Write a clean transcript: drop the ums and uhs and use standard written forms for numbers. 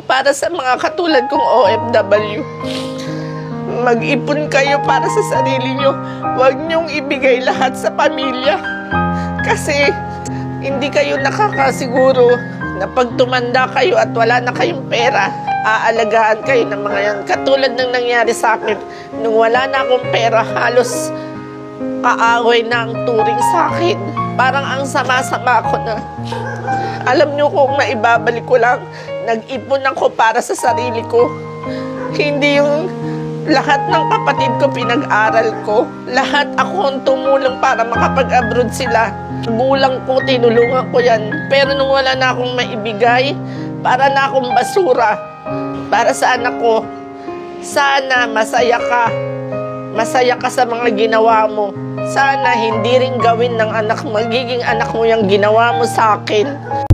Para sa mga katulad kong OFW, mag-ipon kayo para sa sarili nyo. Huwag nyong ibigay lahat sa pamilya. Kasi hindi kayo nakakasiguro na pag tumanda kayo at wala na kayong pera, aalagaan kayo ng mga yan. Katulad ng nangyari sa akin, nung wala na akong pera, halos kaaway na ang turing sa akin. Parang ang sama-sama ko na. Alam nyo, kung maibabalik ko lang, nag-ipon ako para sa sarili ko. Hindi yung lahat ng kapatid ko pinag-aral ko. Lahat ako ang tumulong para makapag-abroad sila. Gulang ko, tinulungan ko yan. Pero nung wala na akong maibigay, para na akong basura. Para sa anak ko, sana masaya ka. Masaya ka sa mga ginawa mo. Sana hindi rin gawin ng magiging anak mo yung ginawa mo sa akin.